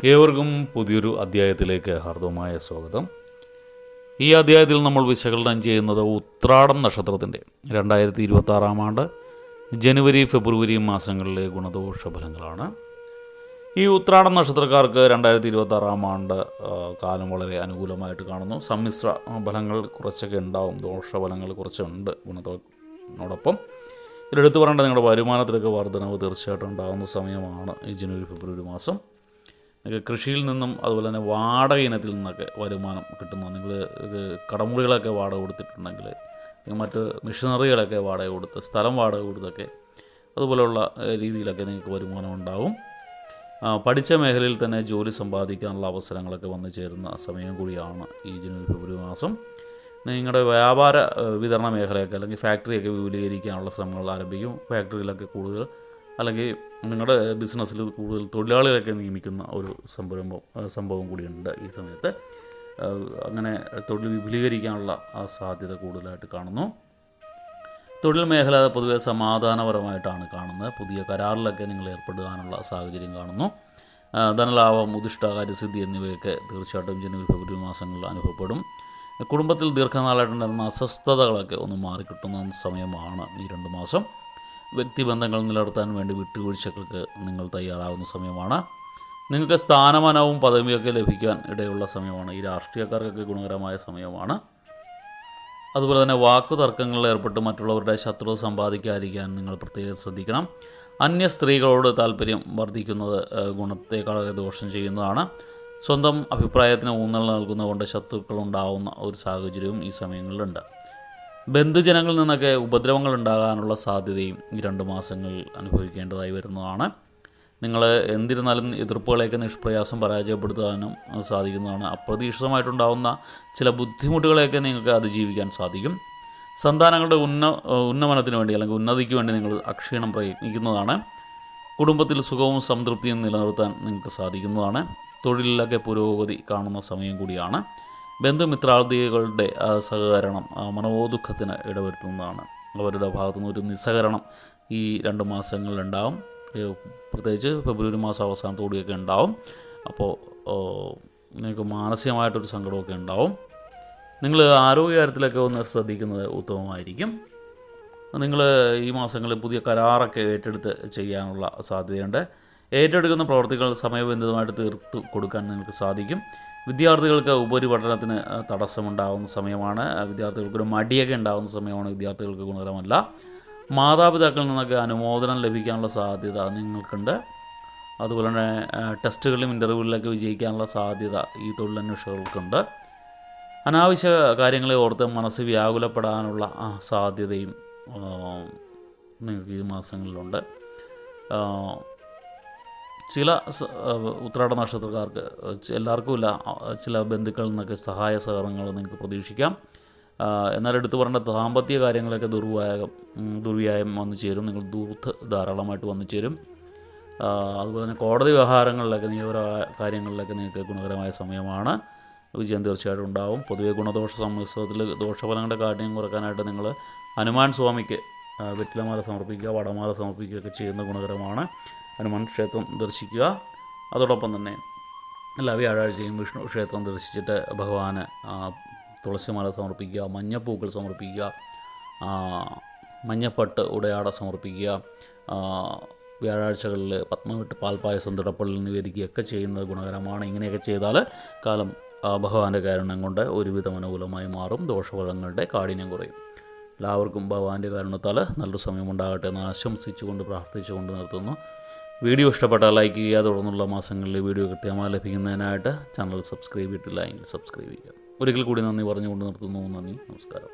ഏവർക്കും പുതിയൊരു അധ്യായത്തിലേക്ക് ഹാർദവമായ സ്വാഗതം. ഈ അധ്യായത്തിൽ നമ്മൾ വിശകലനം ചെയ്യുന്നത് ഉത്രാടം നക്ഷത്രത്തിൻ്റെ 2026 ആണ്ട് ജനുവരി ഫെബ്രുവരി മാസങ്ങളിലെ ഗുണദോഷ ഫലങ്ങളാണ്. ഈ ഉത്രാടം നക്ഷത്രക്കാർക്ക് 2026 ആണ്ട് കാലം വളരെ അനുകൂലമായിട്ട് കാണുന്നു. സമ്മിശ്ര ഫലങ്ങൾ കുറച്ചൊക്കെ ഉണ്ടാവും, ദോഷഫലങ്ങൾ കുറച്ചുണ്ട് ഗുണത്തോടൊപ്പം. ഇതിലെടുത്ത് പറയേണ്ടത് നിങ്ങളുടെ വരുമാനത്തിലൊക്കെ വർധനവ് തീർച്ചയായിട്ടും ഉണ്ടാകുന്ന സമയമാണ് ഈ ജനുവരി ഫെബ്രുവരി മാസം. കൃഷിയിൽ നിന്നും അതുപോലെ തന്നെ വാടക ഇനത്തിൽ നിന്നൊക്കെ വരുമാനം കിട്ടുന്നു. നിങ്ങൾ കടമുറികളൊക്കെ വാടക കൊടുത്തിട്ടുണ്ടെങ്കിൽ, മറ്റ് മെഷീനറികളൊക്കെ വാടക കൊടുത്ത്, സ്ഥലം വാടക കൊടുത്തൊക്കെ അതുപോലെയുള്ള രീതിയിലൊക്കെ നിങ്ങൾക്ക് വരുമാനം ഉണ്ടാവും. പഠിച്ച മേഖലയിൽ തന്നെ ജോലി സമ്പാദിക്കാനുള്ള അവസരങ്ങളൊക്കെ വന്നു ചേരുന്ന സമയം കൂടിയാണ് ഈ ജനുവരി ഫെബ്രുവരി മാസം. നിങ്ങളുടെ വ്യാപാര വിതരണ മേഖലയൊക്കെ അല്ലെങ്കിൽ ഫാക്ടറിയൊക്കെ വിപുലീകരിക്കാനുള്ള ശ്രമങ്ങൾ ആരംഭിക്കും. ഫാക്ടറിയിലൊക്കെ കൂടുതൽ അല്ലെങ്കിൽ നിങ്ങളുടെ ബിസിനസ്സിൽ കൂടുതൽ തൊഴിലാളികളൊക്കെ നിയമിക്കുന്ന ഒരു സംഭവം കൂടിയുണ്ട് ഈ സമയത്ത്. അങ്ങനെ തൊഴിൽ വിപുലീകരിക്കാനുള്ള സാധ്യത കൂടുതലായിട്ട് കാണുന്നു. തൊഴിൽ മേഖല പൊതുവെ സമാധാനപരമായിട്ടാണ് കാണുന്നത്. പുതിയ കരാറിലൊക്കെ നിങ്ങൾ ഏർപ്പെടുവാനുള്ള സാഹചര്യം കാണുന്നു. ധനലാഭം, ഉദിഷ്ട, കാര്യസിദ്ധി എന്നിവയൊക്കെ തീർച്ചയായിട്ടും ജനുവരി ഫെബ്രുവരി മാസങ്ങളിൽ അനുഭവപ്പെടും. കുടുംബത്തിൽ ദീർഘനാളായിട്ടുണ്ടായിരുന്ന അസ്വസ്ഥതകളൊക്കെ ഒന്ന് മാറിക്കിട്ടുന്ന സമയമാണ് ഈ 2 മാസം. വ്യക്തിബന്ധങ്ങൾ നിലനിർത്താൻ വേണ്ടി വിട്ടുവീഴ്ചകൾക്ക് നിങ്ങൾ തയ്യാറാകുന്ന സമയമാണ്. നിങ്ങൾക്ക് സ്ഥാനമാനവും പദവിയൊക്കെ ലഭിക്കാൻ ഇടയുള്ള സമയമാണ്. ഈ രാഷ്ട്രീയക്കാർക്കൊക്കെ ഗുണകരമായ സമയമാണ്. അതുപോലെ തന്നെ വാക്കുതർക്കങ്ങളിൽ ഏർപ്പെട്ട് മറ്റുള്ളവരുടെ ശത്രുത സമ്പാദിക്കാതിരിക്കാൻ നിങ്ങൾ പ്രത്യേകം ശ്രദ്ധിക്കണം. അന്യ സ്ത്രീകളോട് താല്പര്യം വർദ്ധിക്കുന്നത് ഗുണത്തെക്കാളെ ദോഷം ചെയ്യുന്നതാണ്. സ്വന്തം അഭിപ്രായത്തിന് ഊന്നൽ നൽകുന്നതുകൊണ്ട് ശത്രുക്കളുണ്ടാവുന്ന ഒരു സാഹചര്യവും ഈ സമയങ്ങളിലുണ്ട്. ബന്ധുജനങ്ങളിൽ നിന്നൊക്കെ ഉപദ്രവങ്ങൾ ഉണ്ടാകാനുള്ള സാധ്യതയും ഈ 2 മാസങ്ങളിൽ അനുഭവിക്കേണ്ടതായി വരുന്നതാണ്. നിങ്ങൾ എന്നിരുന്നാലും എതിർപ്പുകളെയൊക്കെ നിഷ്പ്രയാസം പരാജയപ്പെടുത്താനും സാധിക്കുന്നതാണ്. അപ്രതീക്ഷിതമായിട്ടുണ്ടാകുന്ന ചില ബുദ്ധിമുട്ടുകളെയൊക്കെ നിങ്ങൾക്ക് അതിജീവിക്കാൻ സാധിക്കും. സന്താനങ്ങളുടെ ഉന്നമനത്തിന് വേണ്ടി അല്ലെങ്കിൽ ഉന്നതിക്ക് വേണ്ടി നിങ്ങൾ അക്ഷീണം പ്രയത്നിക്കുന്നതാണ്. കുടുംബത്തിൽ സുഖവും സംതൃപ്തിയും നിലനിർത്താൻ നിങ്ങൾക്ക് സാധിക്കുന്നതാണ്. തൊഴിലിലൊക്കെ പുരോഗതി കാണുന്ന സമയം കൂടിയാണ്. ബന്ധുമിത്രാദികളുടെ സഹകരണം മനോദുഃഖത്തിന് ഇടവരുത്തുന്നതാണ്. അവരുടെ ഭാഗത്തുനിന്ന് ഒരു നിസ്സഹകരണം ഈ 2 മാസങ്ങളിലുണ്ടാവും. പ്രത്യേകിച്ച് ഫെബ്രുവരി മാസം അവസാനത്തോടെയൊക്കെ ഉണ്ടാവും. അപ്പോൾ നിങ്ങൾക്ക് മാനസികമായിട്ടൊരു സങ്കടമൊക്കെ ഉണ്ടാവും. നിങ്ങൾ ആരോഗ്യകാര്യത്തിലൊക്കെ ഒന്ന് ശ്രദ്ധിക്കുന്നത് ഉത്തമമായിരിക്കും. നിങ്ങൾ ഈ മാസങ്ങളിൽ പുതിയ കരാറൊക്കെ ഏറ്റെടുത്ത് ചെയ്യാനുള്ള സാധ്യതയുണ്ട്. ഏറ്റെടുക്കുന്ന പ്രവർത്തികൾ സമയബന്ധിതമായിട്ട് തീർത്തു കൊടുക്കാൻ നിങ്ങൾക്ക് സാധിക്കും. വിദ്യാർത്ഥികൾക്ക് ഉപരിപഠനത്തിന് തടസ്സമുണ്ടാകുന്ന സമയമാണ്. വിദ്യാർത്ഥികൾക്കൊരു മടിയൊക്കെ ഉണ്ടാകുന്ന സമയമാണ്. വിദ്യാർത്ഥികൾക്ക് ഗുണകരമല്ല. മാതാപിതാക്കളിൽ നിന്നൊക്കെ അനുമോദനം ലഭിക്കാനുള്ള സാധ്യത നിങ്ങൾക്കുണ്ട്. അതുപോലെ തന്നെ ടെസ്റ്റുകളിലും ഇൻ്റർവ്യൂകളിലൊക്കെ വിജയിക്കാനുള്ള സാധ്യത ഈ തൊഴിലന്വേഷകർക്കുണ്ട്. അനാവശ്യ കാര്യങ്ങളെ ഓർത്ത് മനസ്സ് വ്യാകുലപ്പെടാനുള്ള സാധ്യതയും നിങ്ങൾക്ക് ഈ മാസങ്ങളിലുണ്ട്. ചില ഉത്രാട നക്ഷത്രക്കാർക്ക്, എല്ലാവർക്കും ഇല്ല, ചില ബന്ധുക്കളിൽ നിന്നൊക്കെ സഹായ സഹകരണങ്ങൾ നിങ്ങൾക്ക് പ്രതീക്ഷിക്കാം. എന്നാൽ എടുത്തു പറയേണ്ട ദാമ്പത്യ കാര്യങ്ങളൊക്കെ ദുർവ്യായം വന്നു ചേരും. നിങ്ങൾ ദൂർത്ത് ധാരാളമായിട്ട് വന്നു ചേരും. അതുപോലെ തന്നെ കോടതി വ്യവഹാരങ്ങളിലൊക്കെ, നിയമപരമായ കാര്യങ്ങളിലൊക്കെ നിങ്ങൾക്ക് ഗുണകരമായ സമയമാണ്. വിജയം തീർച്ചയായിട്ടും ഉണ്ടാവും. പൊതുവെ ഗുണദോഷ സമ്മിശ്രത്തിൽ ദോഷഫലങ്ങളുടെ കാഠിന്യം കുറയ്ക്കാനായിട്ട് നിങ്ങൾ ഹനുമാൻ സ്വാമിക്ക് വെറ്റിലമാല സമർപ്പിക്കുക, വടമാല സമർപ്പിക്കുകയൊക്കെ ചെയ്യുന്ന ഗുണകരമാണ്. ഹനുമാൻ ക്ഷേത്രം ദർശിക്കുക. അതോടൊപ്പം തന്നെ എല്ലാ വ്യാഴാഴ്ചയും വിഷ്ണു ക്ഷേത്രം ദർശിച്ചിട്ട് ഭഗവാന് തുളസിമാല സമർപ്പിക്കുക, മഞ്ഞപ്പൂക്കൾ സമർപ്പിക്കുക, മഞ്ഞപ്പട്ട് ഉടയാട സമർപ്പിക്കുക. വ്യാഴാഴ്ചകളിൽ പത്മവിട്ട് പാൽപ്പായസം തിടപ്പള്ളിൽ നിവേദിക്കുകയൊക്കെ ചെയ്യുന്നത് ഗുണകരമാണ്. ഇങ്ങനെയൊക്കെ ചെയ്താൽ കാലം ഭഗവാന്റെ കാരുണ്യം കൊണ്ട് ഒരുവിധം അനുകൂലമായി മാറും. ദോഷഫലങ്ങളുടെ കാഠിന്യം കുറയും. എല്ലാവർക്കും ഭഗവാന്റെ കാരുണ്യത്താൽ നല്ലൊരു സമയമുണ്ടാകട്ടെ എന്ന് ആശംസിച്ചുകൊണ്ട് പ്രാർത്ഥിച്ചുകൊണ്ട് നിർത്തുന്നു. വീഡിയോ ഇഷ്ടപ്പെട്ടാൽ ലൈക്ക് ചെയ്യുക. തുടർന്നുള്ള മാസങ്ങളിൽ വീഡിയോ കൃത്യമായി ലഭിക്കുന്നതിനായിട്ട് ചാനൽ സബ്സ്ക്രൈബ് ചെയ്തിട്ടില്ല എങ്കിൽ സബ്സ്ക്രൈബ് ചെയ്യുക. ഒരിക്കൽ കൂടി നന്ദി പറഞ്ഞുകൊണ്ട് നിർത്തുന്നു. നന്ദി, നമസ്കാരം.